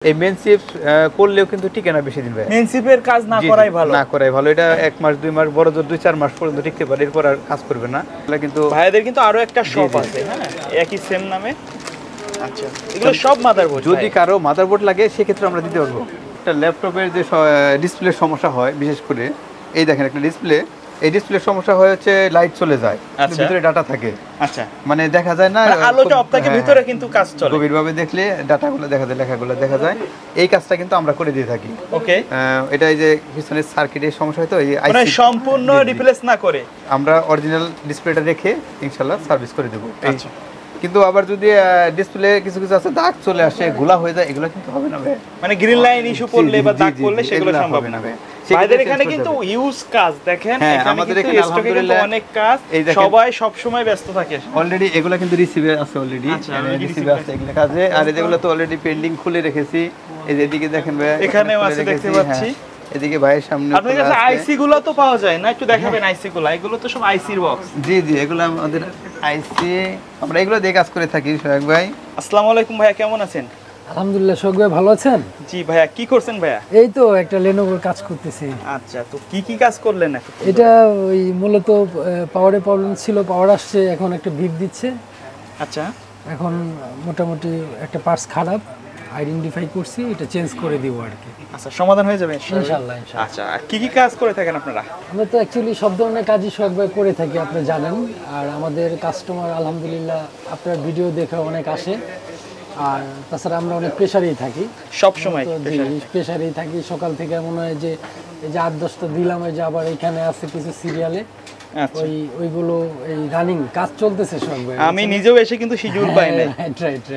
এই main chip করলেও কিন্তু টিকে না বেশি দিন ভাই। মেন চিপের কাজ না করাই ভালো। না করাই ভালো। এটা 1 মাস 2 মাস বড় জোর 2-4 মাস পর্যন্ত টিকতে পারে, এরপর আর কাজ করবে না। এটা কিন্তু ভাইদের কিন্তু আরো একটা শপ আছে, হ্যাঁ, একই সেম নামে। আচ্ছা, এগুলো সব মাদারবোর্ড। যদি কারো মাদারবোর্ড লাগে সেক্ষেত্রে আমরা দিতে পারবো। একটা ল্যাপটপের যে ডিসপ্লের সমস্যা হয়, বিশেষ করে এই দেখেন একটা ডিসপ্লে, এই ডিসপ্লের সমস্যা হয় হচ্ছে লাইট চলে যায়, ভিতরে ডাটা থাকে। আচ্ছা, মানে দেখা যায় না, আলোটা অফ থাকে, ভিতরে কিন্তু কাজ চলে। গভীরভাবে দেখলে ডাটাগুলো দেখা যায়, লেখাগুলো দেখা যায়। এই কাজটা কিন্তু আমরা করে দিয়ে থাকি। ওকে, এটা এই যে পিছনের সার্কিটের সমস্যা হয় তো, এই মানে সম্পূর্ণ রিপ্লেস না করে আমরা অরিজিনাল ডিসপ্লেটা রেখে ইনশাআল্লাহ সার্ভিস করে দেব। আচ্ছা, কিন্তু আবার যদি ডিসপ্লে কিছু কিছু আছে দাগ চলে আসে, গোলা হয়ে যায়, এগুলো কিন্তু হবে না ভাই। মানে গ্রিন লাইন ইস্যু পড়লে বা দাগ পড়লে সেগুলো সম্ভব না ভাই। ভাইদের এখানে কিন্তু ইউজ কাজ দেখেন, আমাদের এখানে আলহামদুলিল্লাহ অনেক কাজ, সবাই সব সময় ব্যস্ত থাকে। অলরেডি এগুলো কিন্তু রিসিভে আছে, অলরেডি রিসিভে আছে এগুলো কাজে। আর এগুলো তো অলরেডি পেন্ডিং খুলে রেখেছি। এই যে এদিকে দেখেন ভাই, এখানেও আছে দেখতে পাচ্ছি। এদিকে ভাইয়ের সামনে আপনাদের কাছে আইসি গুলো তো পাওয়া যায় না? একটু দেখাবেন আইসি গুলো। এগুলো তো সব আইসির বক্স। জি জি, এগুলো আমাদের আইসি, আমরা এগুলো দিয়ে কাজ করে থাকি। সোহাগ ভাই, আসসালামু আলাইকুম ভাইয়া, কেমন আছেন? আলহামদুলিল্লাহ। সোহাগ ভাই ভালো আছেন? জি ভাইয়া, কি করছেন ভাইয়া? এই তো একটা লেনোভোর কাজ করতেছি। আচ্ছা, তো কি কাজ করলেন এখন? এটা ওই মূলত পাওয়ারে প্রবলেম ছিল, পাওয়ার আসছে, এখন একটা বিপ দিচ্ছে। আচ্ছা, এখন মোটামুটি একটা পার্টস খারাপ, আইডেন্টিফাই করছি, এটা চেঞ্জ করে দিব আর কি। আচ্ছা, সমাধান হয়ে যাবে ইনশাআল্লাহ। আচ্ছা, আর কি কাজ করে থাকেন আপনারা? আমরা তো অ্যাকচুয়ালি সব ধরনের কাজই সোহাগ ভাই করে থাকি, আপনি জানেন। আর আমাদের কাস্টমার আলহামদুলিল্লাহ আপনার ভিডিও দেখে অনেক আসে। আর তাছাড়া আমরা অনেক প্রেশারেই থাকি, সব সময় প্রেশারেই থাকি। সকাল থেকে মনে হয় যে এই যে 8-10টা দিলাম, এই যে আবার এখানে আছে কিছু সিরিয়ালে, ওইগুলো এই রানিং কাজ চলতেছে সব। আমি নিজেও এসে কিন্তু শিডিউল পাই না। রাইট।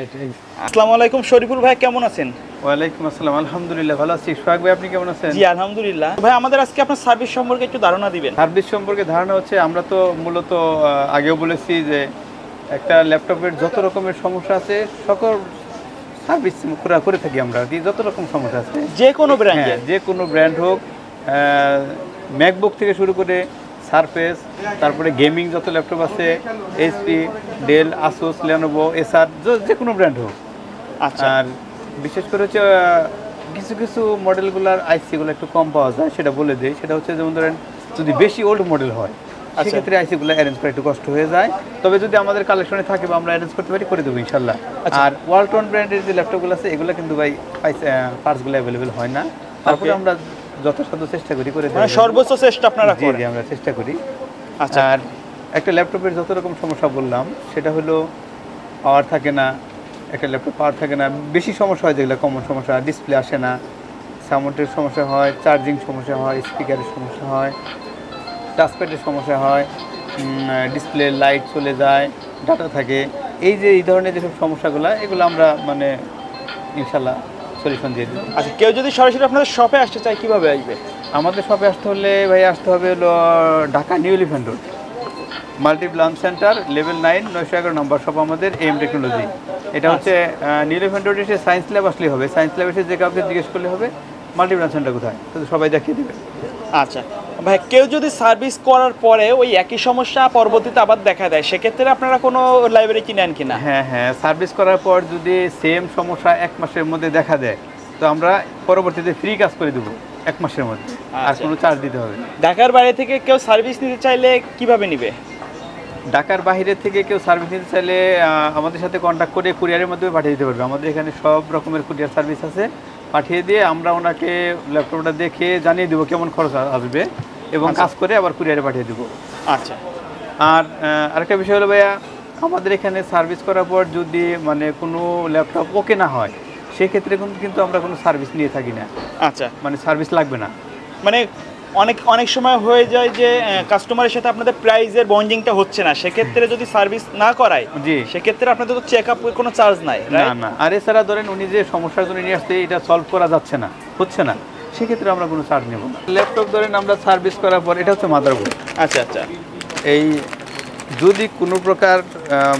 আসসালামু আলাইকুম শরীফুল ভাই, কেমন আছেন? ওয়ালাইকুম আসসালাম, আলহামদুলিল্লাহ ভালো আছি। সোহাগ ভাই, আপনি কেমন আছেন? জি আলহামদুলিল্লাহ। ভাই, আমাদের আজকে আপনার সার্ভিস সম্পর্কে একটু ধারণা দিবেন। সার্ভিস সম্পর্কে ধারণা হচ্ছে, আমরা তো মূলত আগেও বলেছি যে একটা ল্যাপটপের যত রকমের সমস্যা আছে সকল সার্ভিস করে থাকি আমরা। যত রকম সমস্যা আছে, যে কোনো ব্র্যান্ড, যে কোনো ব্র্যান্ড হোক, ম্যাকবুক থেকে শুরু করে সারফেস, তারপরে গেমিং যত ল্যাপটপ আছে, এইচপি, ডেল, আসুস, লেনোভো, এসার, যে কোনো ব্র্যান্ড হোক। আচ্ছা, আর বিশেষ করে হচ্ছে কিছু কিছু মডেলগুলোর আইসিগুলো একটু কম পাওয়া যায়, সেটা বলে দিই। সেটা হচ্ছে যেমন ধরেন যদি বেশি ওল্ড মডেল হয়, সেক্ষেত্রে আইসিগুলো অ্যারেঞ্জ করা একটু কষ্ট হয়ে যায়। তবে যদি আমাদের কালেকশনে থাকে বা আমরা অ্যারেঞ্জ করতে পারি, করে দেবো ইনশাল্লাহ। আর ওয়ালটন ব্র্যান্ডের যে ল্যাপটপগুলো আছে, এগুলো কিন্তু ভাই পার্টসগুলো অ্যাভেলেবেল হয় না। তারপরে আমরা যথাসাধ্য চেষ্টা করি করে দেওয়ার, সর্বোচ্চ চেষ্টা আপনারা করেন। জি, আমরা চেষ্টা করি। আচ্ছা, আর একটা ল্যাপটপের যত রকম সমস্যা বললাম, সেটা হলো পাওয়ার থাকে না, একটা ল্যাপটপ পাওয়ার থাকে না। বেশি সমস্যা হয় যেগুলো কমন সমস্যা, ডিসপ্লে আসে না, সাউন্ডের সমস্যা হয়, চার্জিং সমস্যা হয়, স্পিকারের সমস্যা হয়, টাচপ্যাডের সমস্যা হয়, ডিসপ্লে লাইট চলে যায়, ডাটা থাকে। এই ধরনের যেসব সমস্যাগুলো, এগুলো আমরা মানে ইনশাল্লাহ সলিউশন দিয়ে দিই। আচ্ছা, কেউ যদি সরাসরি আপনাদের শপে আসতে চায়, কিভাবে আসবে? আমাদের শপে আসতে হলে ভাই আসতে হবে হলো Dhaka new elephant road, multi Blum centre, level 9, 911 নম্বর শপ আমাদের, এম টেকনোলজি। এটা হচ্ছে নিউ এলিফ্যান্ট রোড এসে সায়েন্স ল্যাব আসলেই হবে। সায়েন্স ল্যাব এসে যে কাউকে জিজ্ঞেস করলে হবে মাল্টি ব্লাম সেন্টার কোথায়, তো সবাই দেখিয়ে দেবে। আচ্ছা ভাই, কেউ যদি সার্ভিস করার পরে ওই একই সমস্যা পরবর্তীতে আবার দেখা দেয়, সেক্ষেত্রে আপনারা কোনো লাইব্রেরি কিনেন কিনা? হ্যাঁ, সার্ভিস করার পর যদি সেম সমস্যা 1 মাসের মধ্যে দেখা দেয়, তো আমরা পরবর্তীতে ফ্রি কাজ করে দেবো 1 মাসের মধ্যে, আর কোনো চার্জ দিতে হবে না। ঢাকার বাইরে থেকে কেউ সার্ভিস নিতে চাইলে কিভাবে নিবে? ঢাকার বাইরে থেকে কেউ সার্ভিস নিতে চাইলে আমাদের সাথে কন্ট্যাক্ট করে কুরিয়ারের মাধ্যমে পাঠিয়ে দিতে পারবে। আমাদের এখানে সব রকমের কুরিয়ার সার্ভিস আছে। পাঠিয়ে দিয়ে আমরা ওনাকে ল্যাপটপটা দেখে জানিয়ে দেবো কেমন খরচ আসবে, এবং কাজ করে আবার কুরিয়ারে পাঠিয়ে দেবো। আচ্ছা, আর আরেকটা বিষয় হলো ভাইয়া, আমাদের এখানে সার্ভিস করার পর যদি মানে কোনো ল্যাপটপ ওকে না হয়, সেক্ষেত্রে কিন্তু আমরা কোনো সার্ভিস নিয়ে থাকি না। আচ্ছা, মানে সার্ভিস লাগবে না। মানে অনেক সময় হয়ে যায় যে কাস্টমারের সাথে আপনাদের প্রাইজের বন্ডিংটা হচ্ছে না, সেক্ষেত্রে যদি সার্ভিস না করায়, জি, সেক্ষেত্রে আপনাদের তো চেক আপ কোনো চার্জ নাই, না। আর এছাড়া ধরেন উনি যে সমস্যার জন্য নিয়ে আসছে, এটা সলভ করা যাচ্ছে না, হচ্ছে না, সেক্ষেত্রে আমরা কোনো চার্জ নেব না। ল্যাপটপ ধরেন আমরা সার্ভিস করার পর, এটা হচ্ছে মাদারবোর্ড। আচ্ছা, এই যদি কোনো প্রকার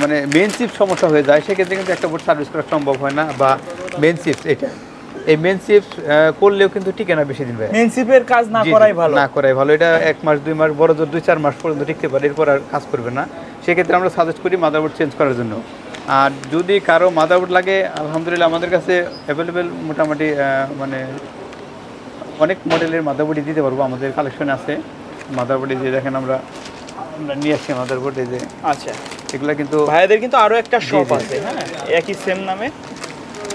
মানে মেন চিপ সমস্যা হয়ে যায়, সেক্ষেত্রে কিন্তু একটা বোর্ড সার্ভিস করা সম্ভব হয় না। বা মেন চিপস, এই মেন চিপ করলেও কিন্তু টিকে না বেশি দিন ভাই। মেন চিপের কাজ না করাই ভালো। এটা 1 মাস 2 মাস বড় জোর 2-4 মাস পর্যন্ত টিকতে পারে, এরপর আর কাজ করবে না। সেক্ষেত্রে আমরা সাজেস্ট করি মাদারবোর্ড চেঞ্জ করার জন্য। আর যদি কারো মাদারবোর্ড লাগে আলহামদুলিল্লাহ আমাদের কাছে অ্যাভেলেবেল মোটামুটি মানে অনেক মডেলের মাদারবোর্ডই দিতে পারবো, আমাদের কালেকশনে আছে মাদারবোর্ডে যে দেখেন আমরা নিয়ে আসছি মাদারবোর্ড, এই যে আচ্ছা এগুলো কিন্তু ভাইয়াদের কিন্তু আরো একটা শপ জি। আছে, হ্যাঁ একই সেম নামে।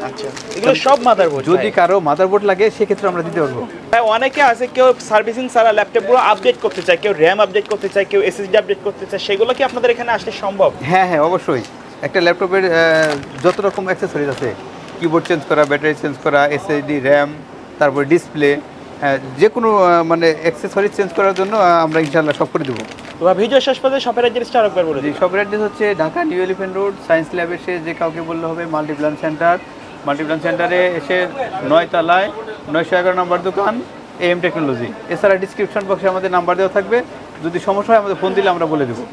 আচ্ছা এগুলো সব মাদারবোর্ড। যদি কারো মাদারবোর্ড লাগে সেক্ষেত্রে আমরা দিতে পারবো। ভাই অনেকে আছে কেউ সার্ভিসিং ছাড়া ল্যাপটপগুলো আপডেট করতে চায়, কেউ র্যাম আপডেট করতে চায়, কেউ এসএসডি আপডেট করতে চায়, সেগুলো কি আপনাদের এখানে আসলে সম্ভব? হ্যাঁ হ্যাঁ অবশ্যই, একটা ল্যাপটপের যত রকম অ্যাক্সেসরিজ আছে, কিবোর্ড চেঞ্জ করা, ব্যাটারি চেঞ্জ করা, এসএসডি, র্যাম, তারপর ডিসপ্লে, যে কোনো মানে অ্যাক্সেসরিজ চেঞ্জ করার জন্য আমরা ইনশাআল্লাহ সব করে দেবো। তো ভিডিও শেষ পর্যন্ত শপের অ্যাড্রেসটা আরেকবার বলে জি, দিন। শপের অ্যাড্রেস হচ্ছে Dhaka new elephant road science lab, এসে যে কাউকে বললে হবে মাল্টিপ্ল্যান সেন্টার। মাল্টিপ্ল্যান সেন্টারে এসে 9 তলায় 911 নম্বর দোকান AM টেকনোলজি। এছাড়া ডিসক্রিপশন বক্সে আমাদের নাম্বার দেওয়া থাকবে, যদি সমস্যা হয় আমাদের ফোন দিলে আমরা বলে দেবো।